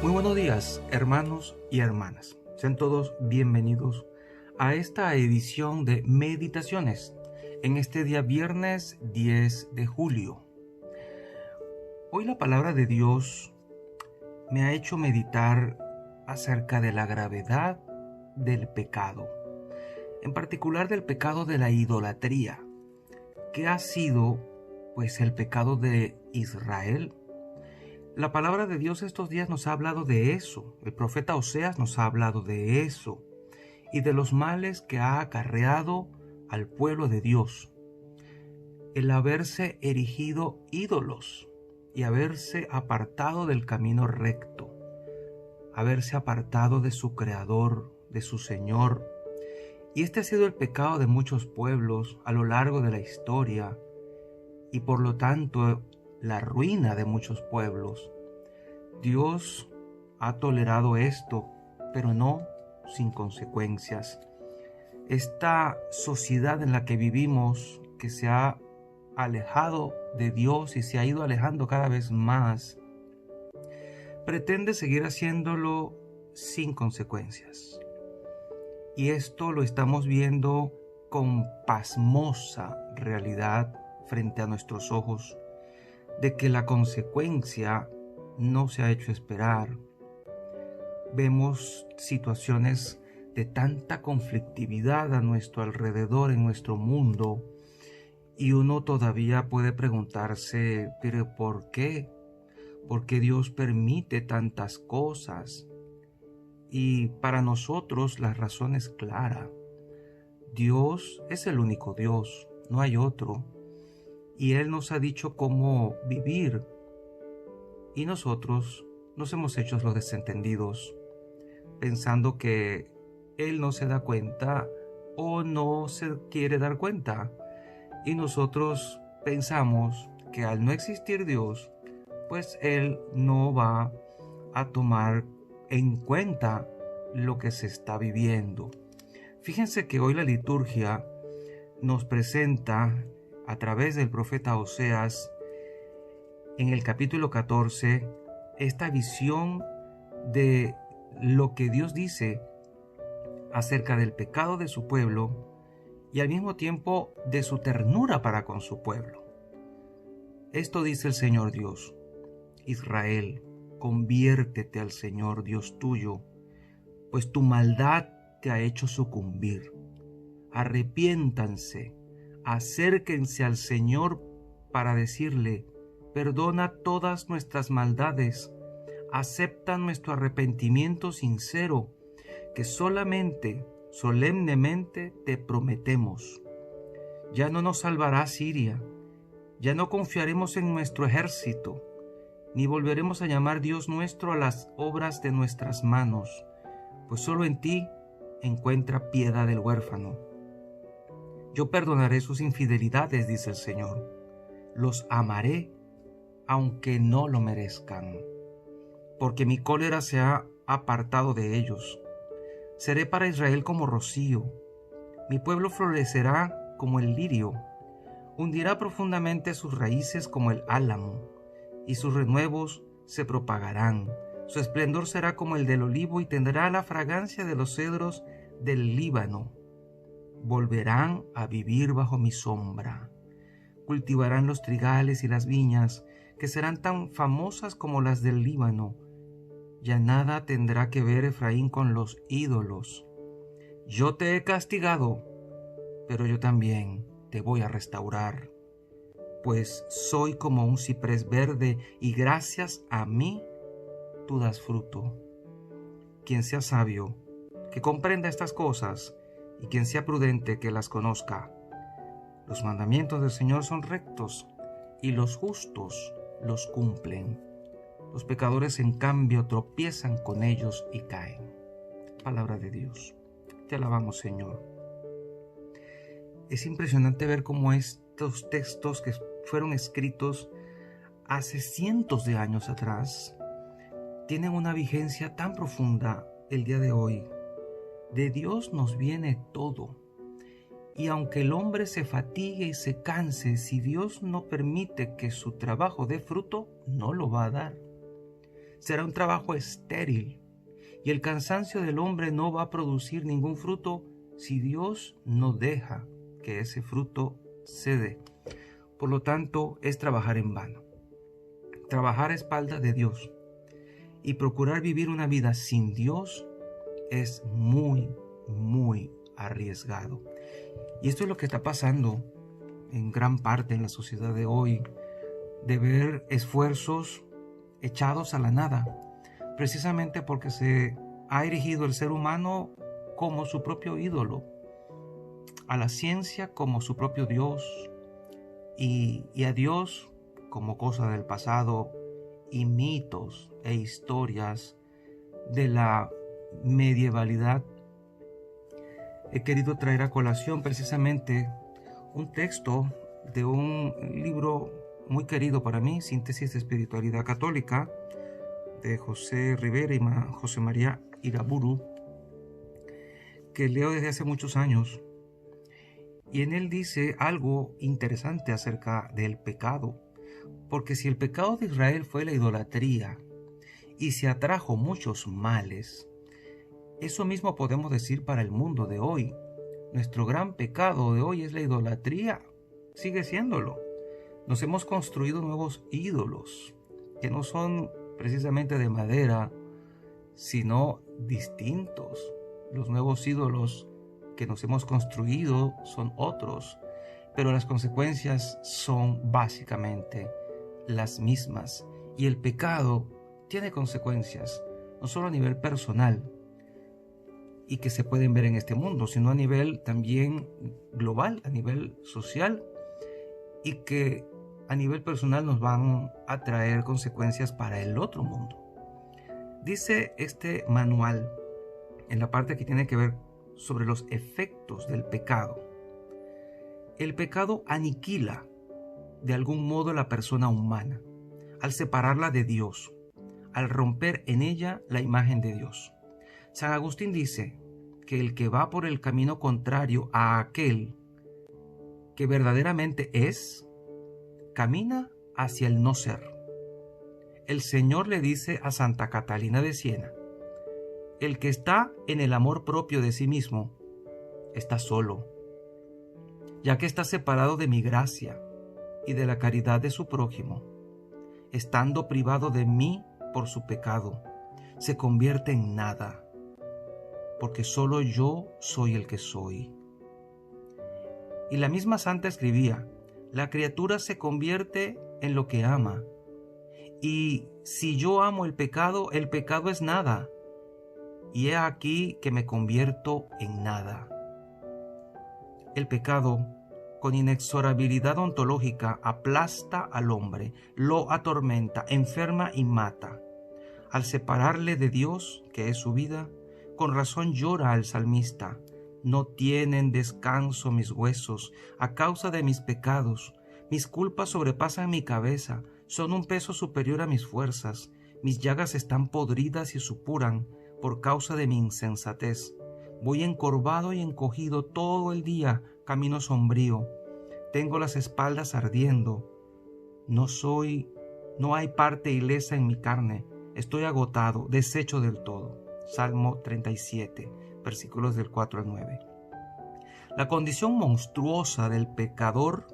Muy buenos días, hermanos y hermanas. Sean todos bienvenidos a esta edición de Meditaciones en este día viernes 10 de julio. Hoy la palabra de Dios me ha hecho meditar acerca de la gravedad del pecado, en particular del pecado de la idolatría, que ha sido pues el pecado de Israel. La palabra de Dios estos días nos ha hablado de eso. El profeta Oseas nos ha hablado de eso y de los males que ha acarreado al pueblo de Dios. El haberse erigido ídolos y haberse apartado del camino recto, haberse apartado de su Creador, de su Señor. Y este ha sido el pecado de muchos pueblos a lo largo de la historia y por lo tanto la ruina de muchos pueblos. Dios ha tolerado esto, pero no sin consecuencias. Esta sociedad en la que vivimos, que se ha alejado de Dios y se ha ido alejando cada vez más, pretende seguir haciéndolo sin consecuencias. Y esto lo estamos viendo con pasmosa realidad frente a nuestros ojos, de que la consecuencia no se ha hecho esperar. Vemos situaciones de tanta conflictividad a nuestro alrededor, en nuestro mundo, y uno todavía puede preguntarse, ¿pero por qué? ¿Por qué Dios permite tantas cosas? Y para nosotros la razón es clara. Dios es el único Dios, no hay otro. Y Él nos ha dicho cómo vivir. Y nosotros nos hemos hecho los desentendidos, pensando que Él no se da cuenta o no se quiere dar cuenta. Y nosotros pensamos que al no existir Dios, pues Él no va a tomar en cuenta lo que se está viviendo. Fíjense que hoy la liturgia nos presenta a través del profeta Oseas, en el capítulo 14, esta visión de lo que Dios dice acerca del pecado de su pueblo y al mismo tiempo de su ternura para con su pueblo. Esto dice el Señor Dios: Israel, conviértete al Señor Dios tuyo, pues tu maldad te ha hecho sucumbir. Arrepiéntanse, acérquense al Señor para decirle: perdona todas nuestras maldades, acepta nuestro arrepentimiento sincero, que solemnemente te prometemos. Ya no nos salvará Siria, ya no confiaremos en nuestro ejército, ni volveremos a llamar Dios nuestro a las obras de nuestras manos, pues solo en ti encuentra piedad el huérfano. Yo perdonaré sus infidelidades, dice el Señor. Los amaré, aunque no lo merezcan, porque mi cólera se ha apartado de ellos. Seré para Israel como rocío, mi pueblo florecerá como el lirio, hundirá profundamente sus raíces como el álamo, y sus renuevos se propagarán. Su esplendor será como el del olivo y tendrá la fragancia de los cedros del Líbano. Volverán a vivir bajo mi sombra. Cultivarán los trigales y las viñas, que serán tan famosas como las del Líbano. Ya nada tendrá que ver Efraín con los ídolos. Yo te he castigado, pero yo también te voy a restaurar, pues soy como un ciprés verde y gracias a mí tú das fruto. Quien sea sabio, que comprenda estas cosas, y quien sea prudente, que las conozca. Los mandamientos del Señor son rectos, y los justos los cumplen. Los pecadores, en cambio, tropiezan con ellos y caen. Palabra de Dios. Te alabamos, Señor. Es impresionante ver cómo estos textos que fueron escritos hace cientos de años atrás tienen una vigencia tan profunda el día de hoy. De Dios nos viene todo. Y aunque el hombre se fatigue y se canse, si Dios no permite que su trabajo dé fruto, no lo va a dar. Será un trabajo estéril y el cansancio del hombre no va a producir ningún fruto si Dios no deja que ese fruto se dé. Por lo tanto, es trabajar en vano. Trabajar a espaldas de Dios y procurar vivir una vida sin Dios es muy, muy arriesgado. Y esto es lo que está pasando en gran parte en la sociedad de hoy, de ver esfuerzos echados a la nada, precisamente porque se ha erigido el ser humano como su propio ídolo, a la ciencia como su propio Dios y a Dios como cosa del pasado, y mitos e historias de la medievalidad. He querido traer a colación precisamente un texto de un libro muy querido para mí, Síntesis de Espiritualidad Católica, de José Rivera y José María Iraburu, que leo desde hace muchos años. Y en él dice algo interesante acerca del pecado, porque si el pecado de Israel fue la idolatría y se atrajo muchos males, eso mismo podemos decir para el mundo de hoy. Nuestro gran pecado de hoy es la idolatría, sigue siéndolo. Nos hemos construido nuevos ídolos que no son precisamente de madera, sino distintos. Los nuevos ídolos que nos hemos construido son otros, pero las consecuencias son básicamente las mismas. Y el pecado tiene consecuencias, no solo a nivel personal, y que se pueden ver en este mundo, sino a nivel también global, a nivel social, y que a nivel personal nos van a traer consecuencias para el otro mundo. Dice este manual, en la parte que tiene que ver sobre los efectos del pecado: el pecado aniquila de algún modo la persona humana, al separarla de Dios, al romper en ella la imagen de Dios. San Agustín dice que el que va por el camino contrario a aquel que verdaderamente es, camina hacia el no ser. El Señor le dice a Santa Catalina de Siena: el que está en el amor propio de sí mismo está solo, ya que está separado de mi gracia y de la caridad de su prójimo. Estando privado de mí por su pecado, se convierte en nada, porque solo yo soy el que soy. Y la misma santa escribía: la criatura se convierte en lo que ama, y si yo amo el pecado es nada, y he aquí que me convierto en nada. El pecado, con inexorabilidad ontológica, aplasta al hombre, lo atormenta, enferma y mata. Al separarle de Dios, que es su vida, con razón llora el salmista: no tienen descanso mis huesos a causa de mis pecados. Mis culpas sobrepasan mi cabeza, son un peso superior a mis fuerzas. Mis llagas están podridas y supuran por causa de mi insensatez. Voy encorvado y encogido todo el día, camino sombrío. Tengo las espaldas ardiendo. No hay parte ilesa en mi carne. Estoy agotado, deshecho del todo. Salmo 37, versículos del 4 al 9. La condición monstruosa del pecador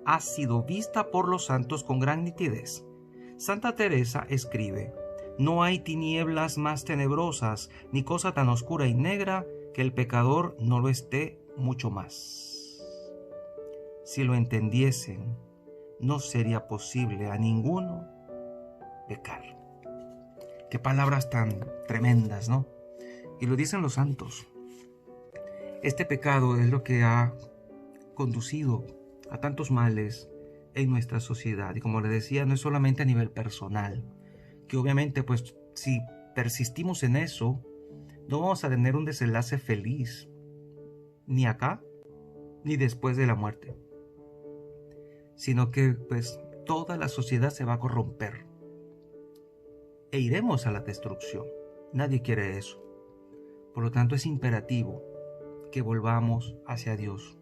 ha sido vista por los santos con gran nitidez. Santa Teresa escribe: no hay tinieblas más tenebrosas, ni cosa tan oscura y negra que el pecador no lo esté mucho más. Si lo entendiesen, no sería posible a ninguno pecar. Qué palabras tan tremendas, ¿no? Y lo dicen los santos. Este pecado es lo que ha conducido a tantos males en nuestra sociedad. Y como le decía, no es solamente a nivel personal, que obviamente pues si persistimos en eso, no vamos a tener un desenlace feliz, ni acá, ni después de la muerte, sino que pues toda la sociedad se va a corromper e iremos a la destrucción. Nadie quiere eso. Por lo tanto, es imperativo que volvamos hacia Dios.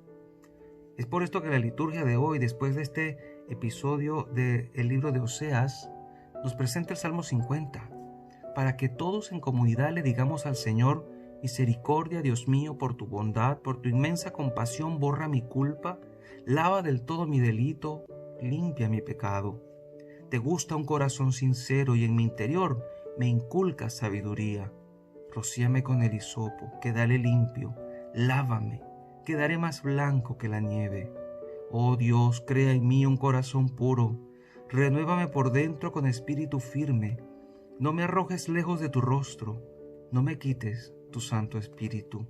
Es por esto que la liturgia de hoy, después de este episodio del libro de Oseas, nos presenta el Salmo 50, para que todos en comunidad le digamos al Señor: misericordia, Dios mío, por tu bondad, por tu inmensa compasión, borra mi culpa, lava del todo mi delito, limpia mi pecado. Te gusta un corazón sincero y en mi interior me inculcas sabiduría. Rocíame con el hisopo, quedaré limpio, lávame, quedaré más blanco que la nieve. Oh Dios, crea en mí un corazón puro, renuévame por dentro con espíritu firme. No me arrojes lejos de tu rostro, no me quites tu Santo Espíritu.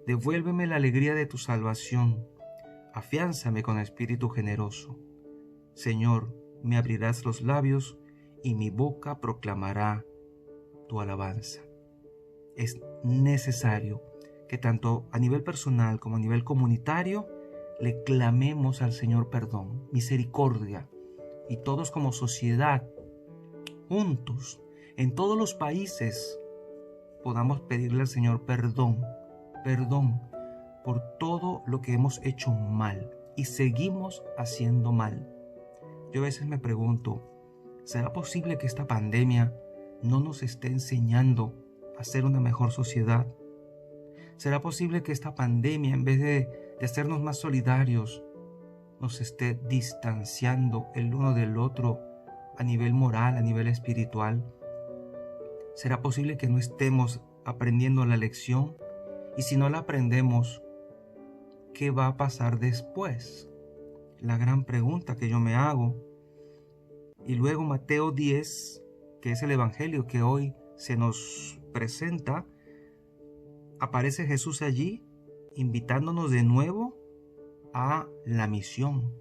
Devuélveme la alegría de tu salvación, afiánzame con espíritu generoso. Señor, me abrirás los labios y mi boca proclamará tu alabanza. Es necesario que tanto a nivel personal como a nivel comunitario le clamemos al Señor perdón, misericordia, y todos como sociedad, juntos, en todos los países, podamos pedirle al Señor perdón por todo lo que hemos hecho mal y seguimos haciendo mal. Yo a veces me pregunto, ¿será posible que esta pandemia no nos esté enseñando a ser una mejor sociedad? ¿Será posible que esta pandemia, en vez de hacernos más solidarios, nos esté distanciando el uno del otro a nivel moral, a nivel espiritual? ¿Será posible que no estemos aprendiendo la lección? Y si no la aprendemos, ¿qué va a pasar después? La gran pregunta que yo me hago. Y luego Mateo 10, que es el evangelio que hoy se nos presenta, aparece Jesús allí invitándonos de nuevo a la misión.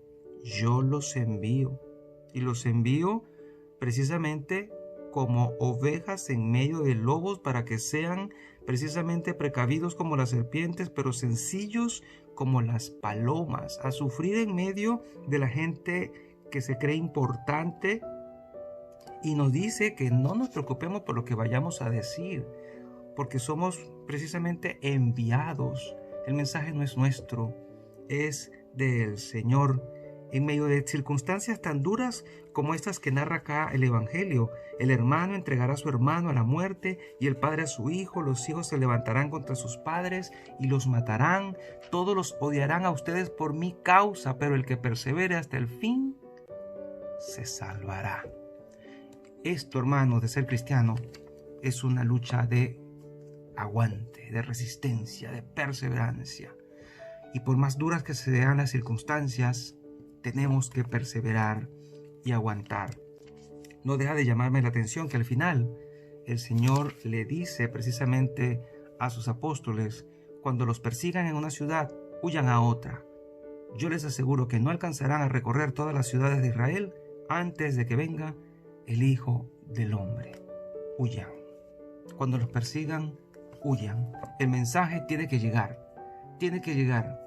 Yo los envío, y los envío precisamente como ovejas en medio de lobos, para que sean precisamente precavidos como las serpientes, pero sencillos como las palomas, a sufrir en medio de la gente que se cree importante, y nos dice que no nos preocupemos por lo que vayamos a decir, porque somos precisamente enviados. El mensaje no es nuestro, es del Señor. En medio de circunstancias tan duras como estas que narra acá el Evangelio, el hermano entregará a su hermano a la muerte y el padre a su hijo, los hijos se levantarán contra sus padres y los matarán, todos los odiarán a ustedes por mi causa, pero el que persevere hasta el fin se salvará. Esto, hermanos, de ser cristiano es una lucha de aguante, de resistencia, de perseverancia. Y por más duras que sean las circunstancias, tenemos que perseverar y aguantar. No deja de llamarme la atención que al final el Señor le dice precisamente a sus apóstoles: cuando los persigan en una ciudad, huyan a otra. Yo les aseguro que no alcanzarán a recorrer todas las ciudades de Israel antes de que venga el Hijo del Hombre. Huyan. Cuando los persigan, huyan. El mensaje tiene que llegar,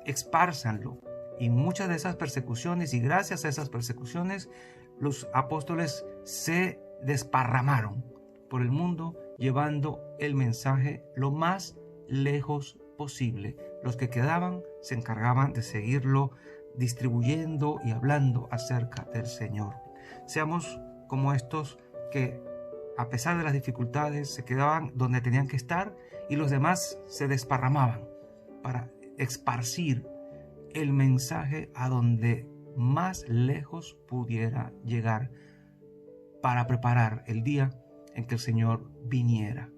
expárzanlo. Y muchas de esas persecuciones, y gracias a esas persecuciones, los apóstoles se desparramaron por el mundo llevando el mensaje lo más lejos posible. Los que quedaban se encargaban de seguirlo distribuyendo y hablando acerca del Señor. Seamos como estos que, a pesar de las dificultades, se quedaban donde tenían que estar y los demás se desparramaban para esparcir el mensaje a donde más lejos pudiera llegar, para preparar el día en que el Señor viniera.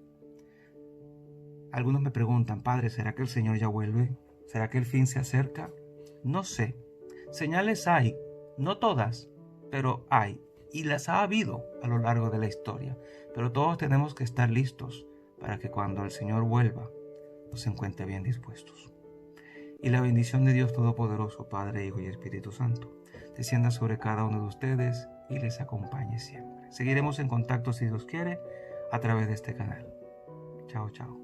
Algunos me preguntan: Padre, ¿será que el Señor ya vuelve? ¿Será que el fin se acerca? No sé. Señales hay, no todas, pero hay, y las ha habido a lo largo de la historia. Pero todos tenemos que estar listos para que cuando el Señor vuelva nos encuentre bien dispuestos. Y la bendición de Dios Todopoderoso, Padre, Hijo y Espíritu Santo, descienda sobre cada uno de ustedes y les acompañe siempre. Seguiremos en contacto, si Dios quiere, a través de este canal. Chao, chao.